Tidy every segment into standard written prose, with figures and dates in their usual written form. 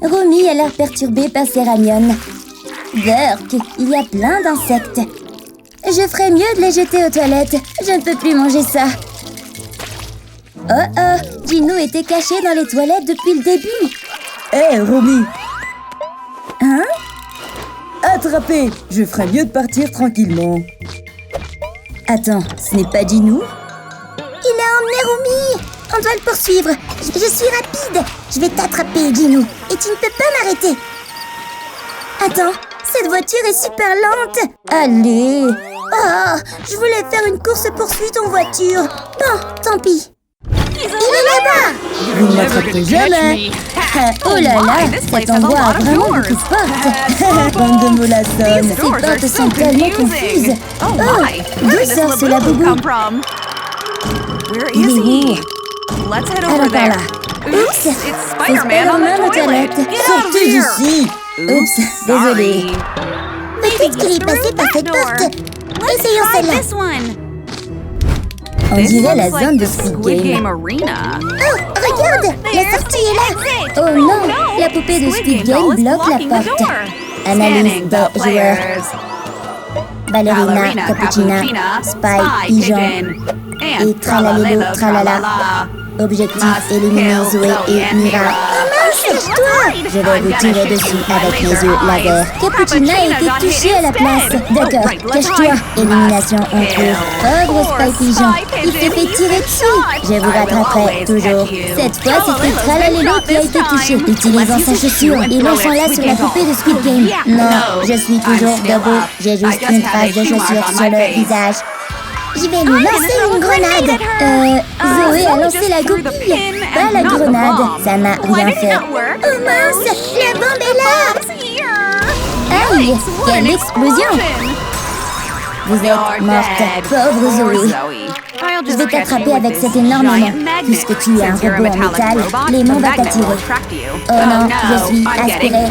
Romy a l'air perturbée par ses ramionnes. Burk, il y a plein d'insectes. Je ferais mieux de les jeter aux toilettes. Je ne peux plus manger ça. Oh, Gino était caché dans les toilettes depuis le début. Hé, Romy! Hein? Attrapé! Je ferais mieux de partir tranquillement. Attends, ce n'est pas Gino? Il a emmené Romy! On doit le poursuivre. Je suis rapide. Je vais t'attraper, Gino. Et tu ne peux pas m'arrêter. Attends, cette voiture est super lente. Allez. Oh, je voulais faire une course-poursuite en voiture. Bon, tant pis. Il est là-bas. Vous ne m'attraperez jamais! Oh là là, cet endroit a vraiment beaucoup de portes. Bande de mollassonnes! Ces portes sont tellement confuses. Oh, d'où sort ce laboubou? Il est où? Allons par là. Oups, c'est Spider-Man aux toilettes. Sortez d'ici! Oups, désolé. Peut-être qu'il est passé par cette porte. Essayons celle-là. On dirait la zone de Squid Game. Oh, regarde, la sortie est là. Oh non, la poupée de Squid Game bloque la porte. Analyse des joueurs. Ballerina, Cappuccina, Spy, Pigeon et Tralalelo, Tralala. Objectif, éliminer Zoé et Mira. Oh mince, cache-toi! Je vais vous tirer dessus avec mes yeux laser. Cappuccina a été touchée à la place. D'accord, cache-toi. Élimination en cours. Pauvre Spy Pigeon, il s'est fait tirer dessus. Je vous rattraperai toujours. Cette fois, c'était Tralalelo qui a été touché. Utilisant sa chaussure et lançant-la sur la poupée de Squid Game. Non, je suis toujours debout. J'ai juste une trace de chaussure sur le visage. Je vais lui lancer une grenade. Zoé a lancé la goupille, pas la grenade. Ça n'a rien fait. Oh mince, la bombe est là. Aïe, quelle explosion. Vous êtes morte, pauvre Zoé. Je vais t'attraper avec cet énorme aimant. Puisque tu es un robot en métal, l'aimant va t'attirer. Oh non, je suis aspirée.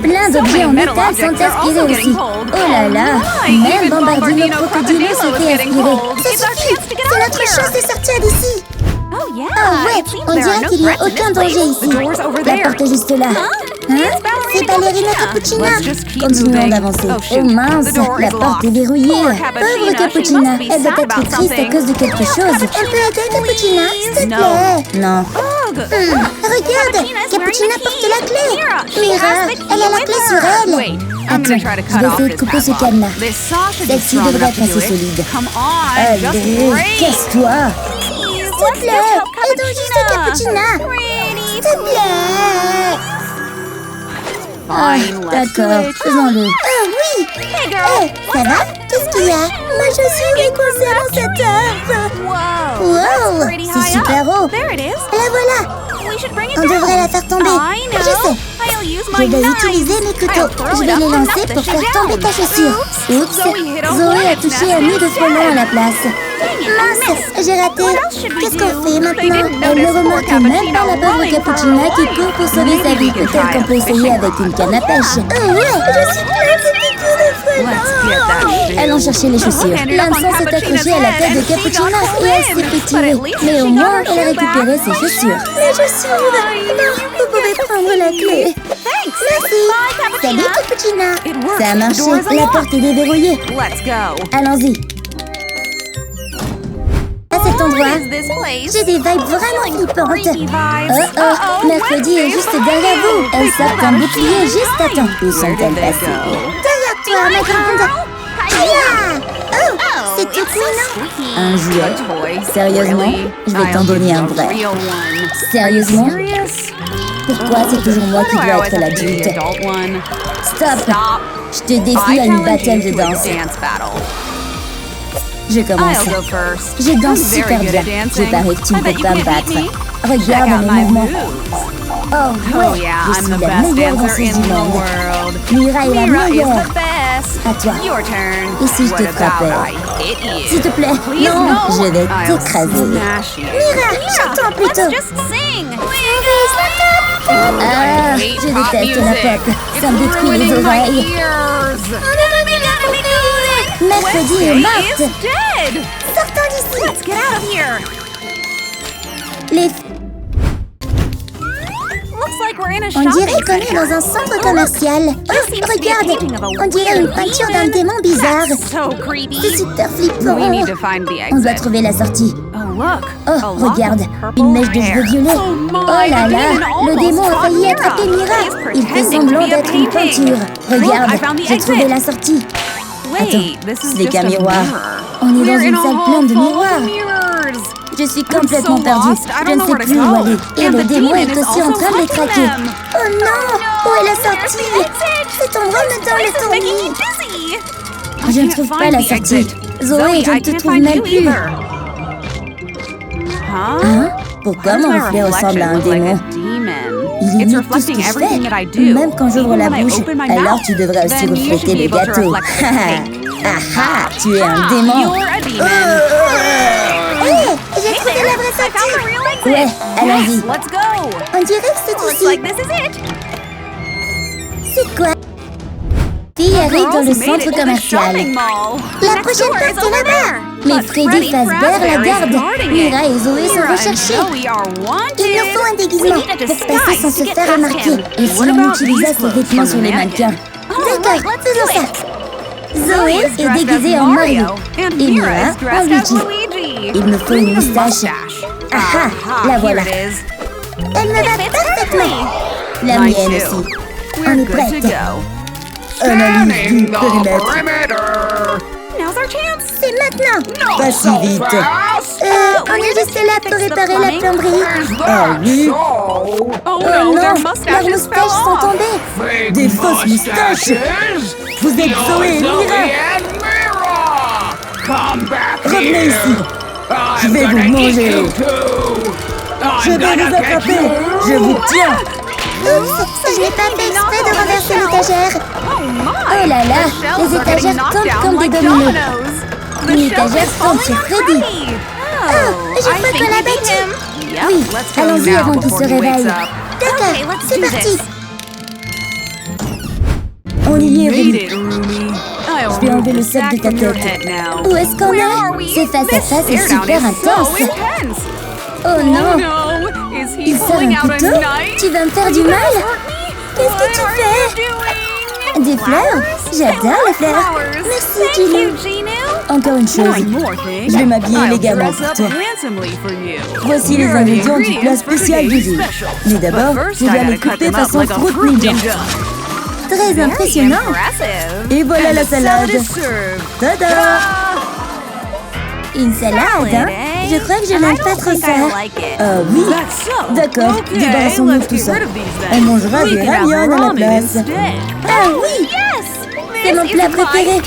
Plein d'objets en métal sont aspirés aussi. Oh là là, même Bombardino Crocodilo se fait aspirer. Ça suffit, c'est notre chance de sortir d'ici. Oh ouais, on dirait qu'il n'y a aucun danger ici. La porte est juste là. Hein? C'est Ballerina Cappuccina. Continuons d'avancer. Oh mince, la porte est verrouillée. Pauvre Cappuccina, elle doit être triste à cause de quelque chose. On peut aider Cappuccina, s'il te plaît? Non. Regarde, Cappuccina porte la clé. Mira, elle a la clé sur elle. Attends, je vais essayer de couper ce cadenas. Celle-ci devrait être assez solide. Allez, casse-toi. S'il te plaît, aidons juste Cappuccina. S'il te plaît. Ah, d'accord, faisons-le. Ah oui. Hey, ça va? Qu'est-ce qu'il y a? Ma chaussure est coincée dans cette arbre. Wow, c'est super haut. La voilà. On devrait la faire tomber. Je sais. Je vais utiliser mes couteaux. Je vais les lancer pour faire tomber ta chaussure. Oups, Zoé a touché un nid de frelons à la place. Mince, j'ai raté. Qu'est-ce qu'on fait maintenant? Elle ne remarque même pas la pauvre Cappuccina qui court pour sauver sa vie. Peut-être qu'on peut essayer avec une canne à pêche. Oh ouais, je suis pleine de piqûres de frelons. Allons chercher les chaussures. L'hameçon s'est accroché à la tête de Cappuccina et elle s'est fait tirer. Mais au moins, elle a récupéré ses chaussures. Les chaussures! Non, vous pouvez prendre la clé. Merci. Salut Cappuccina. Ça a marché. La porte est déverrouillée. Allons-y. À cet endroit, j'ai des vibes vraiment flippantes. Oh, Mercredi est juste derrière vous. Elle sort un bouclier juste à temps. Où sont-elles passées? Derrière toi, ma grande. Oh, c'est tout cool, non? Un jouet? Sérieusement? Je vais t'en donner un vrai. Sérieusement? Pourquoi c'est toujours moi qui dois être l'adulte? Stop! Je te défie à une battle de danse. Je commence. Je danse super bien. Je parie que tu ne peux pas me battre. Regarde mes mouvements. Oh ouais, je suis la meilleure danseuse du monde. Mira est la meilleure. À toi. Et si je te frappais? S'il te plaît, non, je vais t'écraser. Mira, chante-toi plutôt. Ah, je déteste la pop. Ça me détruit les oreilles. Mercredi est morte. Sortons d'ici. Les... On dirait qu'on est dans un centre commercial. Oh, regarde, on dirait une peinture d'un démon bizarre. C'est super flippant. On doit trouver la sortie. Oh, regarde, une mèche de cheveux violets. Oh là là, le démon a failli attraper Mira. Il fait semblant d'être une peinture. Regarde, j'ai trouvé la sortie. Attends, ce n'est qu'un miroir. On est dans une salle pleine de miroirs. Je suis complètement perdue. Je ne sais plus où aller. Et le démon est aussi en train de les traquer. Oh non! Où est la sortie? Cet endroit me donne le tournis. Je ne trouve pas la sortie. Zoé, je ne te trouve même plus. Hein? Pourquoi mon reflet ressemble à un démon? Il imite tout ce que je fais. Même quand j'ouvre la bouche, alors tu devrais aussi refléter le gâteau. Ah, tu es un démon. Hé, j'ai trouvé la vraie sortie. Ouais, allons-y. On dirait que c'est ici. C'est quoi? Fille arrive dans le centre commercial. La prochaine porte est là-bas. Mais Freddy Fazbear la garde. Mira et Zoé sont recherchées. Il nous faut un déguisement pour passer sans se faire remarquer. Et si on utilisait ces vêtements sur les mannequins? D'accord, faisons ça. Zoé est déguisée en Mario et Mira en Luigi. Il me faut une moustache. Ah, la voilà. Elle me va parfaitement. La mienne aussi. On est prête. Analyse du périmètre. C'est maintenant. Pas si vite. On est juste là pour réparer la plomberie. Ah oui? Oh non, leurs moustaches sont tombées. Des fausses moustaches. Vous êtes Zoé et Mira. Revenez ici. Je vais vous manger. Je vais vous attraper. Je vous tiens. Oups, je n'ai pas fait exprès de renverser l'étagère. Oh là là, les étagères tombent comme des dominos. Une étagère tombe sur Freddy. Oh, je crois qu'on l'a battu. Oui, allons-y avant qu'il se réveille. D'accord, c'est parti. On y est, Ruby. Je vais enlever le sac de ta tête. Où est-ce qu'on est? C'est face à face et super intense. Oh non! Il sort un couteau? Tu vas me faire du mal? Qu'est-ce que tu fais? Des fleurs? J'adore les fleurs. Merci, Gino. Encore une chose. Je vais m'habiller élégamment pour toi. Voici les ingrédients du plat spécial du jour. Mais d'abord, je dois les couper façon Fruit Ninja. Très impressionnant. Et voilà la salade. Tada! Une salade, hein? Je crois que je n'aime pas trop ça. Ah oui? D'accord, débarrassons-nous de tout ça. On mangera des ramyeon à la place. Ah oui! C'est mon plat préféré.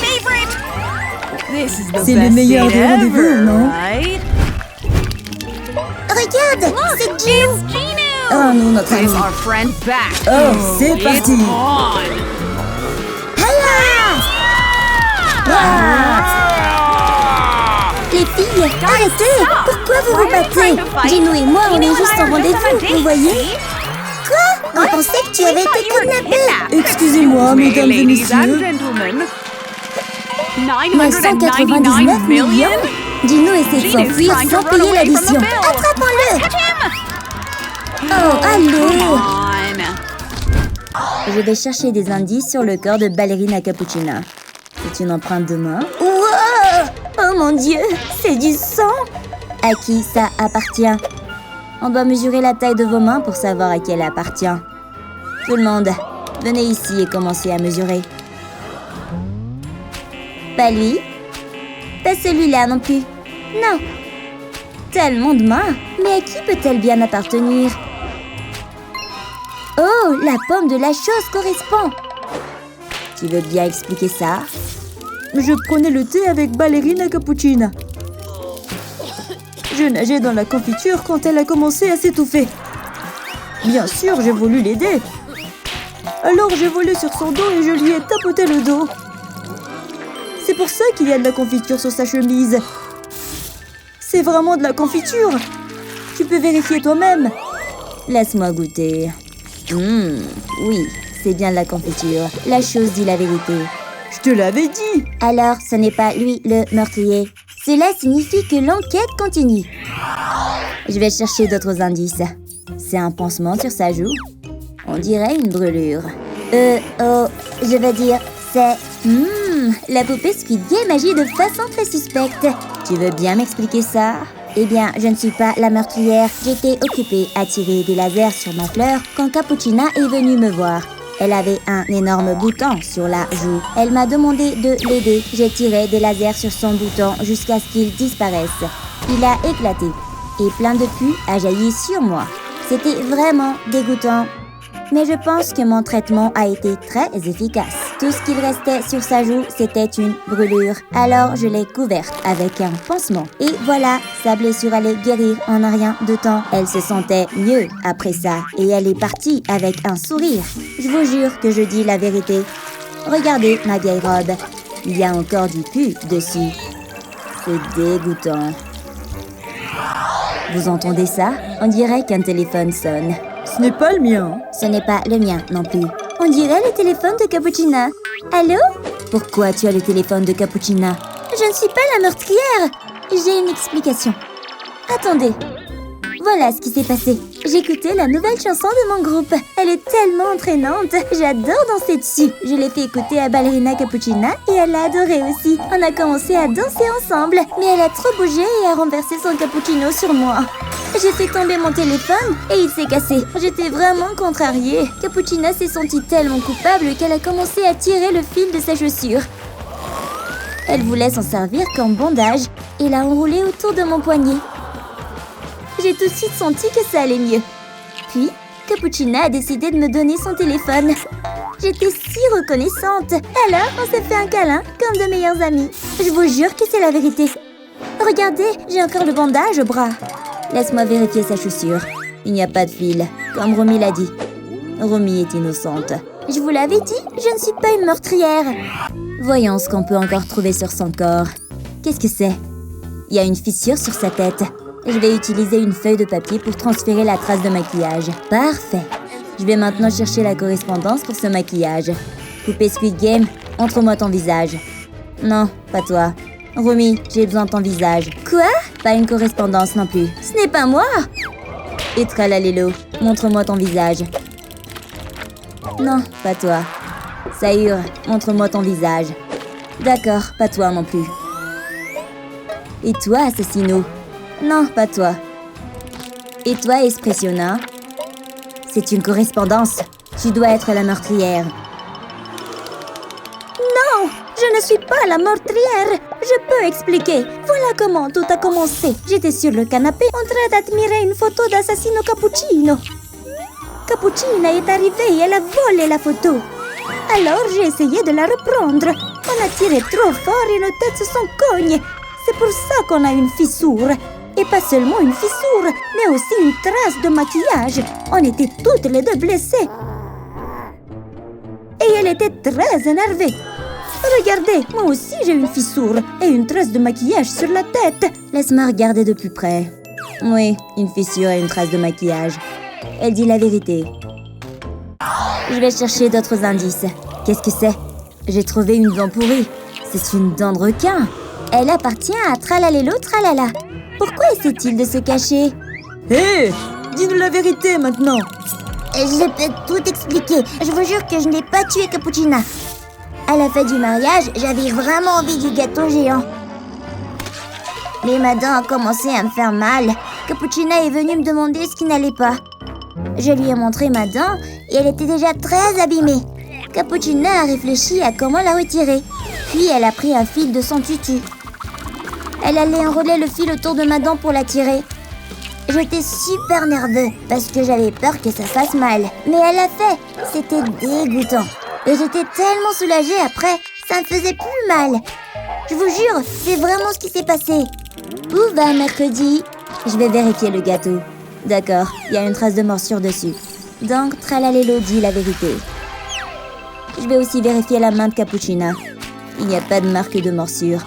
C'est le meilleur des rendez-vous, non? Regarde, c'est Gino. Oh non, notre ami. Oh, c'est parti. Les filles, arrêtez! Pourquoi vous vous battez? Gino et moi, on est juste en rendez-vous, vous voyez? Quoi? On pensait que tu avais été kidnappée. Excusez-moi, mesdames et messieurs. 999 millions? Gino essaie de s'enfuir sans payer l'addition. Attrapons-le! Oh, allez! Je vais chercher des indices sur le corps de Ballerina Cappuccina. C'est une empreinte de main. Wow! Oh mon Dieu, c'est du sang! À qui ça appartient? On doit mesurer la taille de vos mains pour savoir à qui elle appartient. Tout le monde, venez ici et commencez à mesurer. Pas lui. Pas celui-là non plus. Non. Tellement de mains. Mais à qui peut-elle bien appartenir? Oh, la pomme de la chose correspond. Tu veux bien expliquer ça? Je prenais le thé avec Ballerina Cappuccina. Je nageais dans la confiture quand elle a commencé à s'étouffer. Bien sûr, j'ai voulu l'aider. Alors j'ai volé sur son dos et je lui ai tapoté le dos. C'est pour ça qu'il y a de la confiture sur sa chemise. C'est vraiment de la confiture. Tu peux vérifier toi-même. Laisse-moi goûter. Oui, c'est bien de la confiture. La chose dit la vérité. Je te l'avais dit. Alors, ce n'est pas lui le meurtrier. Cela signifie que l'enquête continue. Je vais chercher d'autres indices. C'est un pansement sur sa joue. On dirait une brûlure. Oh, je veux dire, c'est... la poupée Squid Game agit de façon très suspecte. Tu veux bien m'expliquer ça? Eh bien, je ne suis pas la meurtrière. J'étais occupée à tirer des lasers sur ma fleur quand Cappuccina est venue me voir. Elle avait un énorme bouton sur la joue. Elle m'a demandé de l'aider. J'ai tiré des lasers sur son bouton jusqu'à ce qu'il disparaisse. Il a éclaté et plein de pus a jailli sur moi. C'était vraiment dégoûtant. Mais je pense que mon traitement a été très efficace. Tout ce qu'il restait sur sa joue, c'était une brûlure. Alors je l'ai couverte avec un pansement. Et voilà, sa blessure allait guérir en un rien de temps. Elle se sentait mieux après ça. Et elle est partie avec un sourire. Je vous jure que je dis la vérité. Regardez ma vieille robe. Il y a encore du pu dessus. C'est dégoûtant. Vous entendez ça? On dirait qu'un téléphone sonne. Ce n'est pas le mien. Ce n'est pas le mien non plus. On dirait le téléphone de Cappuccina. Allô? Pourquoi tu as le téléphone de Cappuccina? Je ne suis pas la meurtrière. J'ai une explication. Attendez. Voilà ce qui s'est passé. J'écoutais la nouvelle chanson de mon groupe. Elle est tellement entraînante. J'adore danser dessus. Je l'ai fait écouter à Ballerina Cappuccina et elle l'a adoré aussi. On a commencé à danser ensemble. Mais elle a trop bougé et a renversé son cappuccino sur moi. J'ai fait tomber mon téléphone et il s'est cassé. J'étais vraiment contrariée. Cappuccina s'est sentie tellement coupable qu'elle a commencé à tirer le fil de sa chaussure. Elle voulait s'en servir comme bandage et l'a enroulé autour de mon poignet. J'ai tout de suite senti que ça allait mieux. Puis, Cappuccina a décidé de me donner son téléphone. J'étais si reconnaissante. Alors, on s'est fait un câlin comme de meilleurs amis. Je vous jure que c'est la vérité. Regardez, j'ai encore le bandage au bras. Laisse-moi vérifier sa chaussure. Il n'y a pas de fil, comme Romy l'a dit. Romy est innocente. Je vous l'avais dit, je ne suis pas une meurtrière. Voyons ce qu'on peut encore trouver sur son corps. Qu'est-ce que c'est? Il y a une fissure sur sa tête. Je vais utiliser une feuille de papier pour transférer la trace de maquillage. Parfait. Je vais maintenant chercher la correspondance pour ce maquillage. Poupée Squid Game, montre-moi ton visage. Non, pas toi. Romy, j'ai besoin de ton visage. Quoi? Pas une correspondance non plus. Ce n'est pas moi! Et Tralalélo, montre-moi ton visage. Non, pas toi. Sahure, montre-moi ton visage. D'accord, pas toi non plus. Et toi, Assassino? Non, pas toi. Et toi, Espressiona? C'est une correspondance. Tu dois être la meurtrière. Non! Je ne suis pas la meurtrière! Je peux expliquer. Voilà comment tout a commencé. J'étais sur le canapé en train d'admirer une photo d'Assassino Cappuccino. Cappuccina est arrivée et elle a volé la photo. Alors j'ai essayé de la reprendre. On a tiré trop fort et nos têtes se sont cognées. C'est pour ça qu'on a une fissure. Et pas seulement une fissure, mais aussi une trace de maquillage. On était toutes les deux blessées. Et elle était très énervée. Regardez, moi aussi j'ai une fissure et une trace de maquillage sur la tête. Laisse-moi regarder de plus près. Oui, une fissure et une trace de maquillage. Elle dit la vérité. Je vais chercher d'autres indices. Qu'est-ce que c'est? J'ai trouvé une dent pourrie. C'est une dent de requin. Elle appartient à Tralalélo Tralala. Pourquoi essaie-t-il de se cacher? Hé! Dis-nous la vérité maintenant! Je peux tout expliquer. Je vous jure que je n'ai pas tué Cappuccina. À la fête du mariage, j'avais vraiment envie du gâteau géant. Mais ma dent a commencé à me faire mal. Cappuccina est venue me demander ce qui n'allait pas. Je lui ai montré ma dent et elle était déjà très abîmée. Cappuccina a réfléchi à comment la retirer. Puis elle a pris un fil de son tutu. Elle allait enrouler le fil autour de ma dent pour la tirer. J'étais super nerveux parce que j'avais peur que ça fasse mal. Mais elle l'a fait. C'était dégoûtant. Et j'étais tellement soulagée après. Ça me faisait plus mal. Je vous jure, c'est vraiment ce qui s'est passé. Où va mercredi? Je vais vérifier le gâteau. D'accord, il y a une trace de morsure dessus. Donc, Tralalélo dit la vérité. Je vais aussi vérifier la main de Cappuccina. Il n'y a pas de marque de morsure.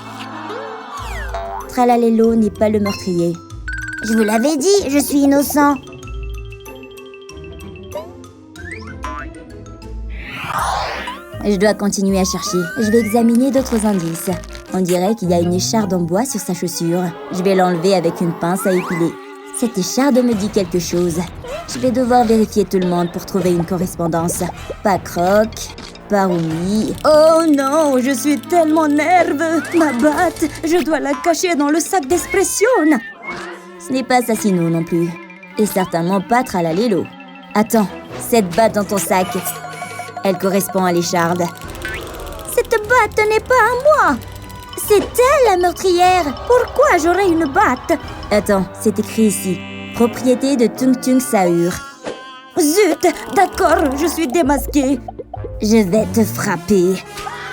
Tralalélo n'est pas le meurtrier. Je vous l'avais dit, je suis innocent. Je dois continuer à chercher. Je vais examiner d'autres indices. On dirait qu'il y a une écharde en bois sur sa chaussure. Je vais l'enlever avec une pince à épiler. Cette écharde me dit quelque chose. Je vais devoir vérifier tout le monde pour trouver une correspondance. Pas Croc, pas Rumi. Oh non, je suis tellement nerveux. Ma batte, je dois la cacher dans le sac d'Espression. Ce n'est pas Assassino non plus. Et certainement pas Tralalelo. Attends, cette batte dans ton sac. Elle correspond à l'Écharde. Cette batte n'est pas à moi. C'est elle la meurtrière. Pourquoi j'aurais une batte? Attends, c'est écrit ici. Propriété de Tung Tung Sahur. Zut, d'accord, je suis démasquée. Je vais te frapper.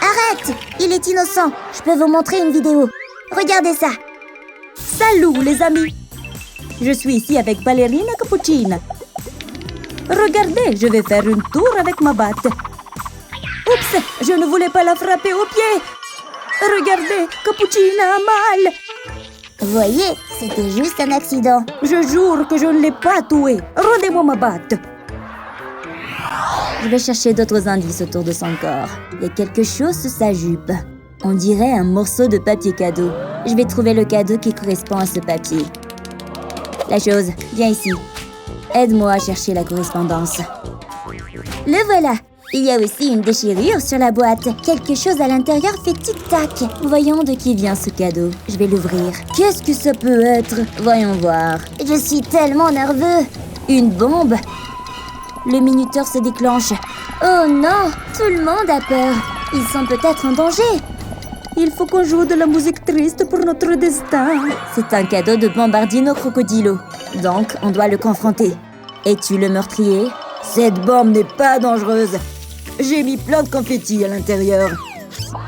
Arrête, il est innocent. Je peux vous montrer une vidéo. Regardez ça. Salut les amis. Je suis ici avec Ballerina Cappuccina. Regardez, je vais faire une tour avec ma batte. Oups, je ne voulais pas la frapper au pied. Regardez, Cappuccina a mal. Voyez, c'était juste un accident. Je jure que je ne l'ai pas tué. Rendez-moi ma batte. Je vais chercher d'autres indices autour de son corps. Il y a quelque chose sous sa jupe. On dirait un morceau de papier cadeau. Je vais trouver le cadeau qui correspond à ce papier. La chose, viens ici. Aide-moi à chercher la correspondance. Le voilà. Il y a aussi une déchirure sur la boîte. Quelque chose à l'intérieur fait tic-tac. Voyons de qui vient ce cadeau. Je vais l'ouvrir. Qu'est-ce que ça peut être? Voyons voir. Je suis tellement nerveux. Une bombe? Le minuteur se déclenche. Oh non, tout le monde a peur. Ils sont peut-être en danger. Il faut qu'on joue de la musique triste pour notre destin. C'est un cadeau de Bombardino Crocodilo. Donc, on doit le confronter. Es-tu le meurtrier? Cette bombe n'est pas dangereuse. J'ai mis plein de confettis à l'intérieur.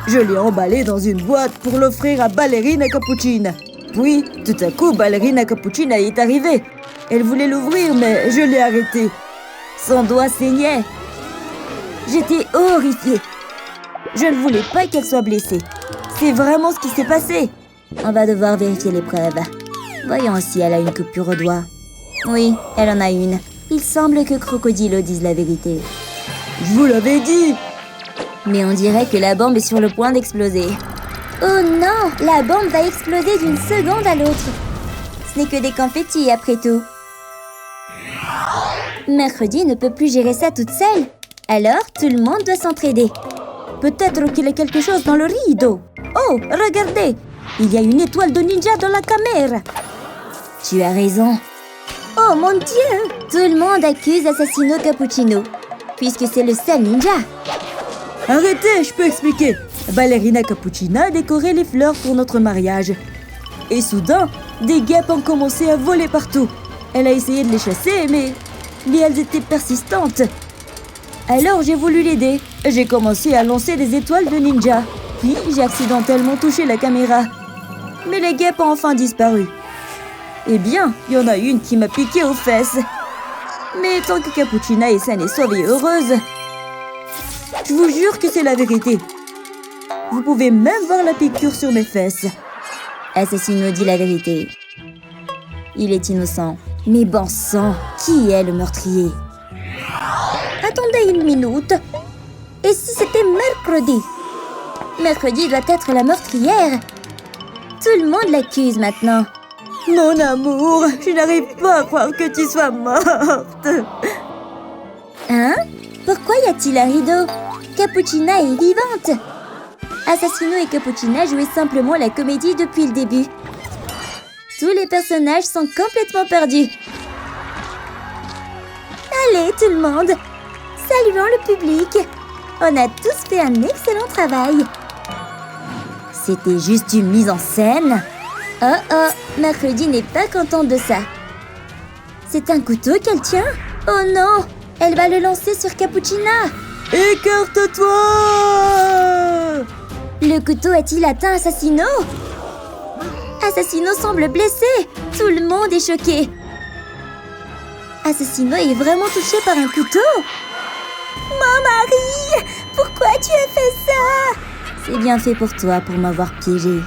Je l'ai emballé dans une boîte pour l'offrir à Ballerina Cappuccina. Puis, tout à coup, Ballerina Cappuccina est arrivée. Elle voulait l'ouvrir, mais je l'ai arrêtée. Son doigt saignait. J'étais horrifiée. Je ne voulais pas qu'elle soit blessée. C'est vraiment ce qui s'est passé. On va devoir vérifier les preuves. Voyons si elle a une coupure au doigt. Oui, elle en a une. Il semble que Crocodilo dise la vérité. Je vous l'avais dit. Mais on dirait que la bombe est sur le point d'exploser. Oh non, la bombe va exploser d'une seconde à l'autre. Ce n'est que des confettis après tout. Mercredi ne peut plus gérer ça toute seule. Alors, tout le monde doit s'entraider. Peut-être qu'il y a quelque chose dans le rideau. Oh, regardez. Il y a une étoile de ninja dans la caméra. Tu as raison. Oh mon Dieu! Tout le monde accuse Assassino Cappuccino, puisque c'est le seul ninja. Arrêtez, je peux expliquer. Ballerina Cappuccina a décoré les fleurs pour notre mariage. Et soudain, des guêpes ont commencé à voler partout. Elle a essayé de les chasser, mais elles étaient persistantes. Alors j'ai voulu l'aider. J'ai commencé à lancer des étoiles de ninja. Puis j'ai accidentellement touché la caméra. Mais les guêpes ont enfin disparu. Eh bien, il y en a une qui m'a piqué aux fesses. Mais tant que Cappuccina est saine et sauve et heureuse, je vous jure que c'est la vérité. Vous pouvez même voir la piqûre sur mes fesses. Assassino dit la vérité. Il est innocent. Mais bon sang, qui est le meurtrier? Attendez une minute. Et si c'était mercredi? Mercredi doit être la meurtrière. Tout le monde l'accuse maintenant. Mon amour, je n'arrive pas à croire que tu sois morte. Hein? Pourquoi y a-t-il un rideau? Cappuccina est vivante. Assassino et Cappuccina jouaient simplement la comédie depuis le début. Tous les personnages sont complètement perdus. Allez, tout le monde. Saluons le public. On a tous fait un excellent travail. C'était juste une mise en scène. Oh, Mercredi n'est pas contente de ça. C'est un couteau qu'elle tient? Oh non, elle va le lancer sur Cappuccina. Écarte-toi! Le couteau a-t-il atteint Assassino? Assassino semble blessé. Tout le monde est choqué. Assassino est vraiment touché par un couteau? Mon mari, pourquoi tu as fait ça? C'est bien fait pour toi pour m'avoir piégé.